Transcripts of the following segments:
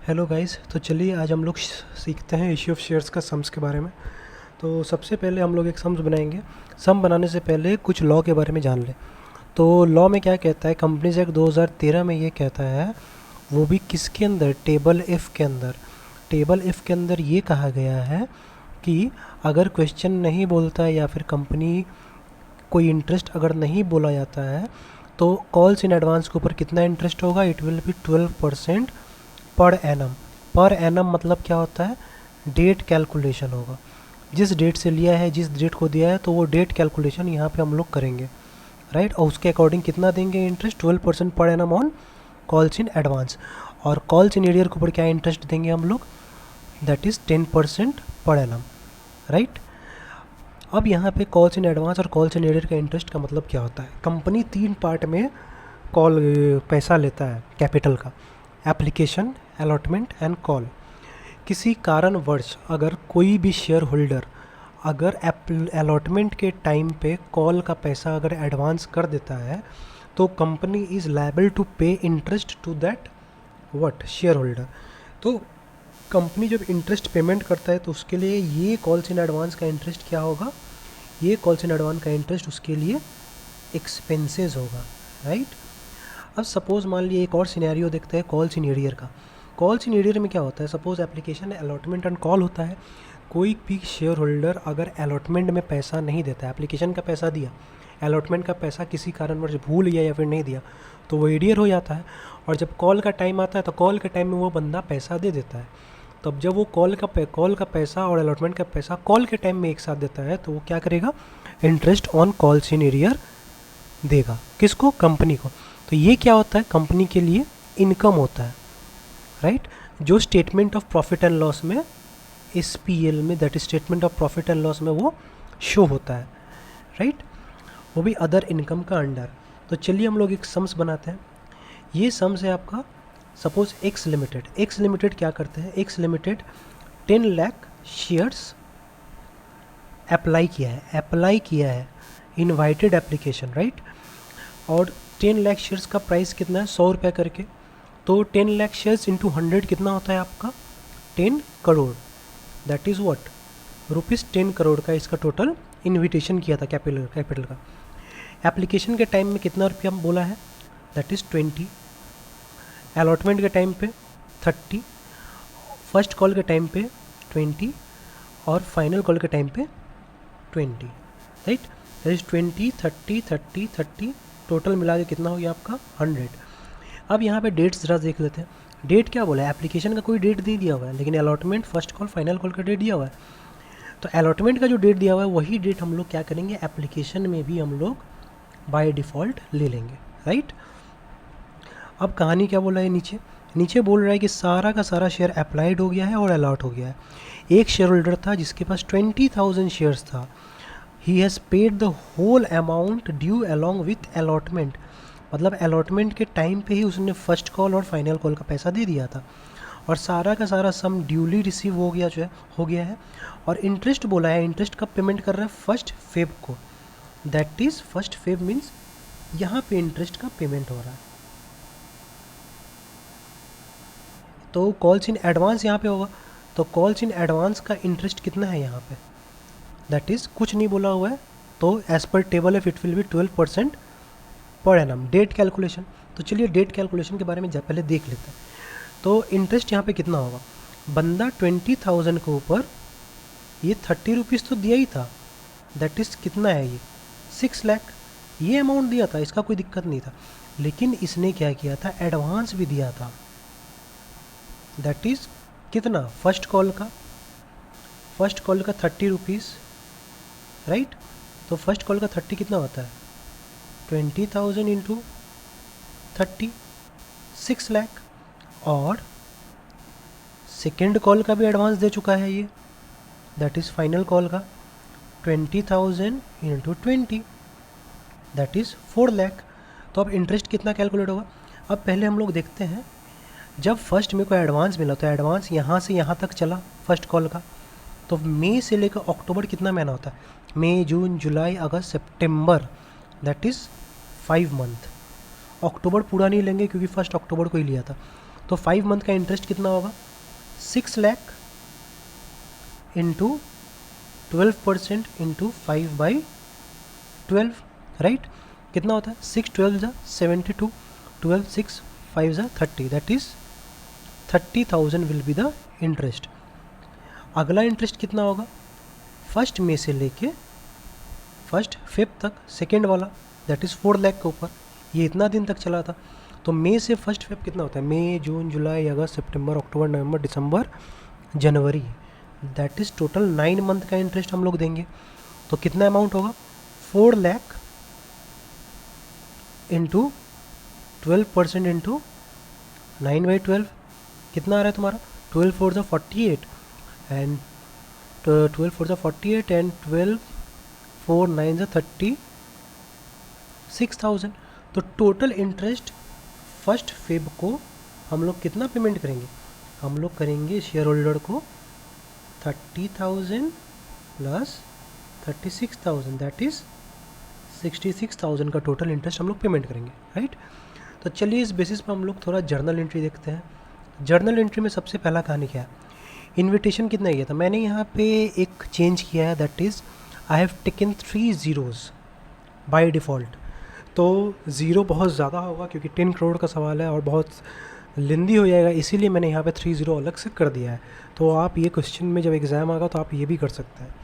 Hello guys. तो चलिए आज हम लोग सीखते हैं इश्यू ऑफ शेयर्स का सम्स के बारे में। तो सबसे पहले हम लोग एक सम्स बनाएंगे। सम बनाने से पहले कुछ लॉ के बारे में जान लें। तो लॉ में क्या कहता है, कंपनीज एक्ट 2013 में ये कहता है, वो भी किसके अंदर, टेबल एफ के अंदर। टेबल एफ के अंदर ये कहा गया है कि अगर क्वेश्चन नहीं बोलता है या फिर कंपनी कोई इंटरेस्ट अगर नहीं बोला जाता है तो कॉल्स इन एडवांस के ऊपर कितना इंटरेस्ट होगा, it will be 12% per annum. Per annum मतलब क्या होता है, डेट कैलकुलेशन होगा। जिस डेट से लिया है, जिस डेट को दिया है, तो वो डेट कैलकुलेशन यहाँ पे हम लोग करेंगे, राइट। और उसके अकॉर्डिंग कितना देंगे interest, 12% per annum on calls in advance. और कॉल्स इन एरियर के ऊपर क्या इंटरेस्ट देंगे हम लोग, that is 10% per annum, right. अब यहाँ पे कॉल्स इन एडवांस और कॉल्स इन एरियर का इंटरेस्ट का मतलब क्या होता है। कंपनी 3 पार्ट में कॉल पैसा लेता है कैपिटल का, एप्लीकेशन, अलॉटमेंट एंड कॉल। किसी कारणवश अगर कोई भी शेयर होल्डर अगर अलॉटमेंट के टाइम पे कॉल का पैसा अगर एडवांस कर देता है तो company is liable to pay interest to that what shareholder. तो कंपनी जब इंटरेस्ट पेमेंट करता है तो उसके लिए ये कॉल्स इन एडवांस का इंटरेस्ट क्या होगा, ये कॉल्स इन एडवांस का इंटरेस्ट उसके लिए एक्सपेंसेस होगा, राइट। अब सपोज़ मान लीजिए एक और सिनेरियो देखते हैं कॉल्स इन एरियर का। कॉल्स इन एरियर में क्या होता है, suppose application allotment and call होता है। कोई भी शेयर होल्डर अगर अलॉटमेंट में पैसा नहीं देता है, एप्लीकेशन का पैसा दिया, अलॉटमेंट का पैसा किसी कारणवश भूल गया या फिर नहीं दिया, तो वो एरियर हो जाता है। और जब कॉल का टाइम आता है तो कॉल के टाइम में वो बंदा पैसा दे देता है। तब जब वो कॉल का पैसा और अलॉटमेंट का पैसा कॉल के टाइम में एक साथ देता है तो वो क्या करेगा, interest on calls in arrear देगा। किसको, कंपनी को। तो ये क्या होता है, कंपनी के लिए इनकम होता है, राइट। जो statement of profit and loss में, SPL में, that is statement of profit and loss में वो शो होता है, राइट। वो भी अदर इनकम का अंडर। तो चलिए हम लोग एक सम्स बनाते हैं। ये सम्स है आपका, suppose x limited. X limited क्या करते हैं, x limited 10 lakh shares apply किया है इनवाइटेड एप्लीकेशन, राइट। और 10 लाख शेयर्स का प्राइस कितना है, 100 रुपये करके। तो 10 लाख शेयर्स इंटू 100 कितना होता है आपका, 10 crore. That is what, rupees 10 crore का इसका टोटल इन्विटेशन किया था कैपिटल का। एप्लीकेशन के टाइम में कितना रुपया बोला है, दैट इज़ 20। अलॉटमेंट के टाइम पे 30, फर्स्ट कॉल के टाइम पे 20 और फाइनल कॉल के टाइम पे 20, राइट। दैट इज़ 20, 30, 30, 30, टोटल मिला के कितना हो गया आपका 100। अब यहाँ पे डेट्स ज़रा देख लेते हैं। डेट क्या बोला है, एप्लीकेशन का कोई डेट नहीं दिया हुआ है, लेकिन allotment, first call, final call का डेट दिया हुआ है। तो अलॉटमेंट का जो डेट दिया हुआ है वही डेट हम लोग क्या करेंगे, एप्लीकेशन में भी हम लोग बाय डिफ़ॉल्ट ले लेंगे, राइट। अब कहानी क्या बोला है, नीचे बोल रहा है कि सारा का सारा शेयर अप्लाइड हो गया है और अलॉट हो गया है। एक शेयर होल्डर था जिसके पास 20,000 शेयर्स था। He has paid the whole amount due along with allotment. मतलब अलॉटमेंट के टाइम पे ही उसने फर्स्ट कॉल और फाइनल कॉल का पैसा दे दिया था, और सारा का सारा सम ड्यूली रिसीव हो गया है। और इंटरेस्ट बोला है, इंटरेस्ट कब पेमेंट कर रहा है, 1 फेब को। दैट इज़ 1 फेब मीन्स यहाँ पे इंटरेस्ट का पेमेंट हो रहा है। तो कॉल्स इन एडवांस यहाँ पे होगा। तो कॉल्स इन एडवांस का इंटरेस्ट कितना है यहाँ पे, दैट इज़ कुछ नहीं बोला हुआ है। तो as per table F it will be 12% per annum. Date calculation, तो चलिए डेट कैलकुलेशन के बारे में पहले देख लेते हैं। तो इंटरेस्ट यहाँ पे कितना होगा, बंदा 20,000 के ऊपर ये 30 रुपीज़ तो दिया ही था, दैट इज़ कितना है ये 6 लाख। ये अमाउंट दिया था, इसका कोई दिक्कत नहीं था। लेकिन इसने क्या किया था, एडवांस भी दिया था, दैट इज़ कितना, फर्स्ट कॉल का 30 रुपीज़, राइट। तो फर्स्ट कॉल का 30 कितना होता है, 20,000 इंटू 30, 6 लाख। और सेकेंड कॉल का भी एडवांस दे चुका है ये, दैट इज़ फाइनल कॉल का 20,000 इंटू 20, दैट इज़ 4 लाख। तो अब इंटरेस्ट कितना कैलकुलेट होगा। अब पहले हम लोग देखते हैं, जब फर्स्ट मेरे को एडवांस मिला तो एडवांस यहाँ से यहाँ तक चला फर्स्ट कॉल का। तो मई से लेकर अक्टूबर कितना महीना होता है, मई, जून, जुलाई, अगस्त, सितंबर, दैट इज़ 5 मंथ। अक्टूबर पूरा नहीं लेंगे क्योंकि फर्स्ट अक्टूबर को ही लिया था। तो 5 मंथ का इंटरेस्ट कितना होगा, 6 लाख इंटू 12% इंटू 5/12, राइट। कितना होता है, 6 12 जा 72, 12 6 5 जा 30, that is 30,000 will be the interest. अगला इंटरेस्ट कितना होगा, फर्स्ट में से लेके फर्स्ट फिफ्थ तक, सेकेंड वाला दैट इज़ 4 लाख के ऊपर, ये इतना दिन तक चला था। तो मई से फर्स्ट फिफ्थ कितना होता है, मई जून जुलाई अगस्त सितंबर अक्टूबर नवंबर दिसंबर जनवरी, दैट इज़ टोटल 9 मंथ का इंटरेस्ट हम लोग देंगे। तो कितना अमाउंट होगा, 4 लाख इंटू 12% इंटू 9/12, कितना आ रहा है तुम्हारा, 12 4 ज़ा 48 एंड 12 4 ज़ा 48 एंड 12 4 9 ज़ा 36,000। तो टोटल इंटरेस्ट फर्स्ट फेब को हम लोग कितना पेमेंट करेंगे, हम लोग करेंगे शेयर होल्डर को 30,000 प्लस 36,000, दैट इज़ 66,000 का टोटल इंटरेस्ट हम लोग पेमेंट करेंगे, राइट। तो चलिए इस बेसिस पर हम लोग थोड़ा जर्नल एंट्री देखते हैं। जर्नल एंट्री में सबसे पहला कहानी क्या है, इन्विटेशन कितना किया था, मैंने यहाँ पे एक चेंज किया है, that is I have taken 3 zeros by default. तो ज़ीरो बहुत ज़्यादा होगा क्योंकि 10 करोड़ का सवाल है और बहुत लेंदी हो जाएगा, इसीलिए मैंने यहाँ पे 3 0 अलग से कर दिया है। तो आप ये क्वेश्चन में जब एग्ज़ाम आएगा तो आप ये भी कर सकते हैं।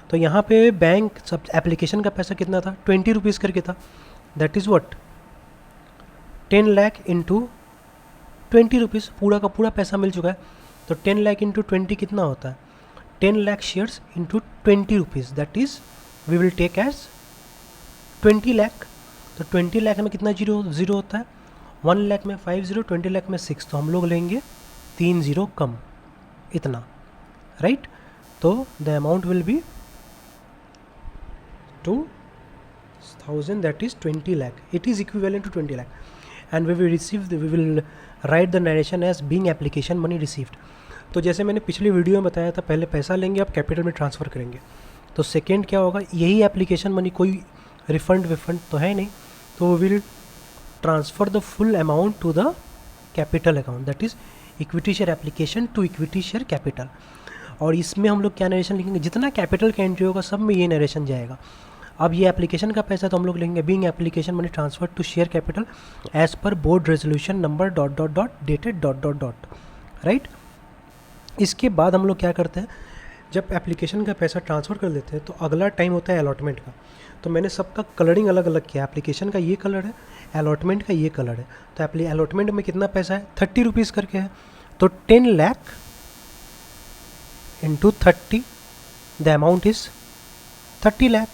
तो यहाँ पे बैंक सब एप्लीकेशन का पैसा कितना था, 20 रुपीज़ करके था, that is what 10 lakh into 20 rupees, पूरा का पूरा पैसा मिल चुका है। तो 10 लाख इंटू 20 कितना होता है, 10 lakh shares into 20 rupees, that is we will take as 20 lakh. तो 20 लाख में कितना जीरो होता है, 1 लाख में 5 0, 20 लाख में 6, तो हम लोग लेंगे 3 0 कम, इतना, राइट। तो the amount will be 2,000, that is 20 lakh, it is equivalent to 20 lakh and we will write the narration as being application money received. तो जैसे मैंने पिछली वीडियो में बताया था, पहले पैसा लेंगे अब कैपिटल में ट्रांसफ़र करेंगे। तो सेकेंड क्या होगा, यही एप्लीकेशन मनी, कोई रिफंड विफंड तो है नहीं, तो वो will transfer the full amount to the capital account, that is equity share application to equity share capital. और इसमें हम लोग क्या नरेशन लिखेंगे, जितना कैपिटल का एंट्री होगा सब में ये नरेशन जाएगा। अब ये एप्लीकेशन का पैसा तो हम लोग लेंगे being application money transfer to share capital as per board resolution number ... dated ... right. इसके बाद हम लोग क्या करते हैं, जब एप्लीकेशन का पैसा ट्रांसफ़र कर देते हैं तो अगला टाइम होता है अलॉटमेंट का। तो मैंने सबका कलरिंग अलग अलग किया, एप्लीकेशन का ये कलर है, अलॉटमेंट का ये कलर है। तो अलॉटमेंट में कितना पैसा है, 30 रुपीज़ करके है, तो 10 lakh into 30, the amount is 30 lakh,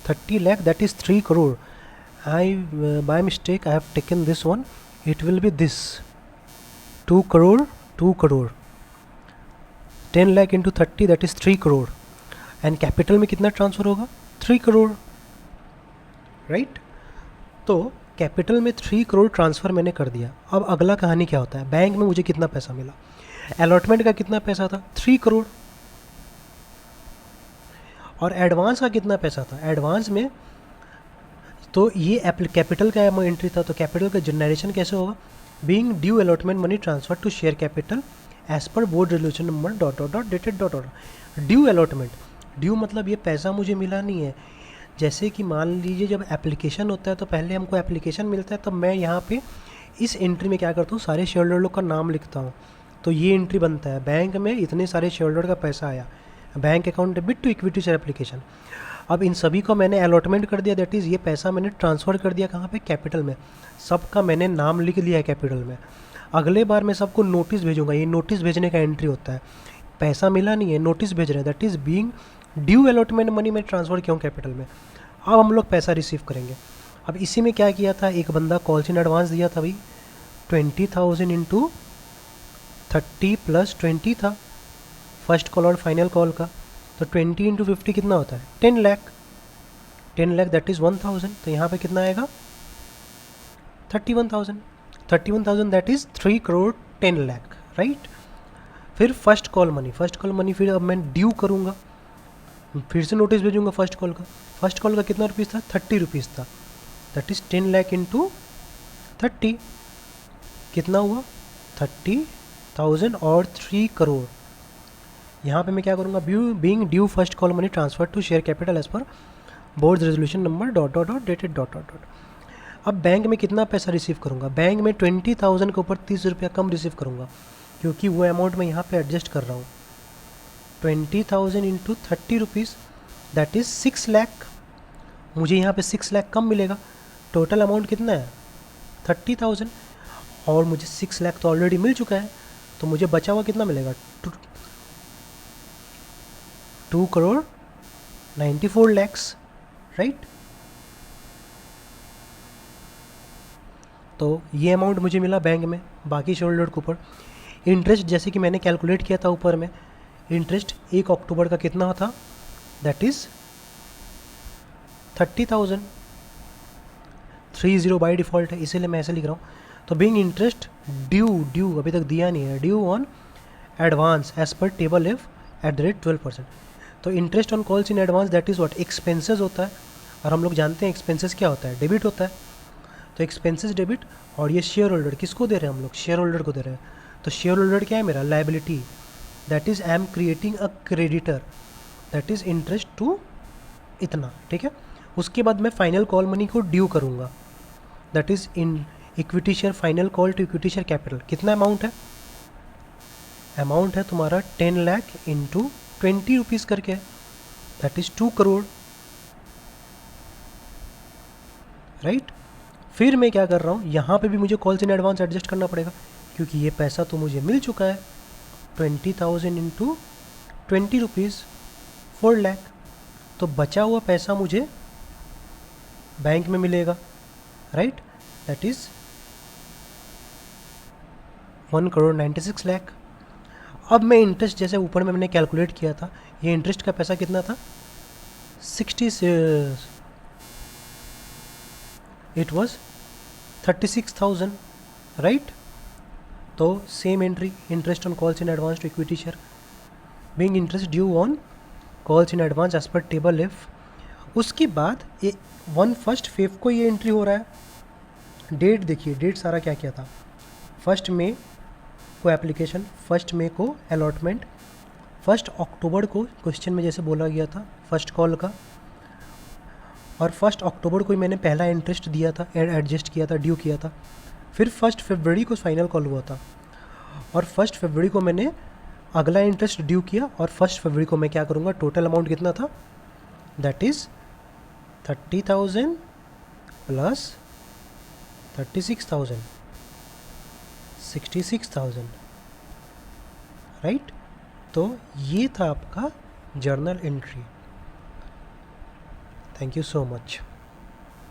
30 lakh, that is 3 crore. By mistake I have taken this one, it will be this 2 crore 2 crore, 10 lakh into 30, that is 3 crore, and capital में कितना ट्रांसफ़र होगा, 3 करोड़, राइट। तो capital में 3 crore transfer मैंने कर दिया। अब अगला कहानी क्या होता है, बैंक में मुझे कितना पैसा मिला, अलॉटमेंट का कितना पैसा था, 3 करोड़, और एडवांस का कितना पैसा था, एडवांस में तो ये कैपिटल का एंट्री था, तो कैपिटल का जनरेशन कैसे होगा, being due allotment money transfer to share capital as per board resolution number ... dated ... due allotment, due मतलब ये पैसा मुझे मिला नहीं है। जैसे कि मान लीजिए जब एप्लीकेशन होता है तो पहले हमको एप्लीकेशन मिलता है, तब मैं यहाँ पे इस एंट्री में क्या करता हूँ, सारे शेयर होल्डर लोग का नाम लिखता हूँ, तो ये एंट्री बनता है, बैंक में इतने सारे शेयर होल्डर का पैसा आया, bank account debit to equity share application. अब इन सभी को मैंने अलॉटमेंट कर दिया, दैट इज़ ये पैसा मैंने ट्रांसफ़र कर दिया कहाँ पे, कैपिटल में, सबका मैंने नाम लिख लिया है कैपिटल में। अगले बार मैं सबको नोटिस भेजूंगा, ये नोटिस भेजने का एंट्री होता है, पैसा मिला नहीं है, नोटिस भेज रहे हैं, that is being due allotment money में ट्रांसफ़र किया हूँ कैपिटल में। अब हम लोग पैसा रिसीव करेंगे। अब इसी में क्या किया था, एक बंदा कॉल्स इन एडवांस दिया था भाई, 20,000 इंटू 30 प्लस 20 था फर्स्ट कॉल और फाइनल कॉल का, तो 20 इंटू 50 कितना होता है, 10 लाख, 10 लाख दैट इज़ 1,000, तो यहाँ पे कितना आएगा 31,000 that is 3 crore 10 lakh, right. फिर फर्स्ट कॉल मनी फिर अब मैं ड्यू करूँगा, फिर से नोटिस भेजूँगा फर्स्ट कॉल का कितना रुपीज़ था, 30 रुपीज़ था, दैट इज़ 10 लाख इंटू 30, कितना हुआ 30,000 और 3 करोड़। यहाँ पे मैं क्या करूँगा, being due first call money transfer to share capital as per board resolution number dot dot dot dated dot dot dot. अब बैंक में कितना पैसा रिसीव करूँगा, बैंक में 20,000 के ऊपर 30 रुपया कम रिसीव करूँगा, क्योंकि वो अमाउंट मैं यहाँ पे एडजस्ट कर रहा हूँ। 20,000 into 30 rupees that is 6 lakh. मुझे यहाँ पे 6 लाख कम मिलेगा। टोटल अमाउंट कितना है 30,000, और मुझे 6 लाख तो ऑलरेडी मिल चुका है, तो मुझे बचा हुआ कितना मिलेगा 2 करोड़ 94 लैक्स, राइट। तो ये अमाउंट मुझे मिला बैंक में, बाकी शेयर होल्डर के ऊपर। इंटरेस्ट जैसे कि मैंने कैलकुलेट किया था ऊपर में, इंटरेस्ट 1 अक्टूबर का कितना था, दैट इज़ 30,000। 30 बाई डिफ़ॉल्ट है, इसीलिए मैं ऐसे लिख रहा हूँ। तो बीइंग इंटरेस्ट ड्यू अभी तक दिया नहीं है, due on advance as per table F @12%। तो interest on calls in advance that is what, expenses होता है, और हम लोग जानते हैं एक्सपेंसेस क्या होता है, डेबिट होता है। तो एक्सपेंसेस डेबिट, और ये शेयर होल्डर किसको दे रहे हैं हम लोग, शेयर होल्डर को दे रहे हैं। तो शेयर होल्डर क्या है मेरा, liability, that is I am creating a creditor, that is interest to इतना, ठीक है। उसके बाद मैं फाइनल कॉल मनी को ड्यू करूँगा, that is in equity share final call to equity share capital. कितना अमाउंट है, अमाउंट है तुम्हारा 10 लाख इंटू 20 रुपीज़ करके, दैट इज़ 2 करोड़, राइट। फिर मैं क्या कर रहा हूँ, यहाँ पे भी मुझे कॉल्स इन एडवांस एडजस्ट करना पड़ेगा, क्योंकि ये पैसा तो मुझे मिल चुका है। 20,000 इंटू 20 रुपीज़ 4 लाख। तो बचा हुआ पैसा मुझे बैंक में मिलेगा, right, that is 1 crore 96 lakh. अब मैं इंटरेस्ट जैसे ऊपर में मैंने कैलकुलेट किया था, ये इंटरेस्ट का पैसा कितना था 60, इट वॉज 36,000, राइट। तो same entry, interest on calls in advance to equity share being interest due on calls in advance as per table F. उसके बाद ये 1 फेब को ये एंट्री हो रहा है। डेट देखिए, डेट सारा क्या क्या था, 1 मई को एप्लीकेशन, 1 मई को अलॉटमेंट, 1 अक्टूबर को क्वेश्चन में जैसे बोला गया था फर्स्ट कॉल का, और 1 अक्टूबर को ही मैंने पहला इंटरेस्ट दिया था, एडजस्ट किया था, ड्यू किया था। फिर 1 फरवरी को फाइनल कॉल हुआ था, और 1 फरवरी को मैंने अगला इंटरेस्ट ड्यू किया, और 1 फरवरी को मैं क्या करूँगा, टोटल अमाउंट कितना था, दैट इज़ 30,000 प्लस 36,000, 66,000, राइट। तो ये था आपका journal entry. Thank you so much.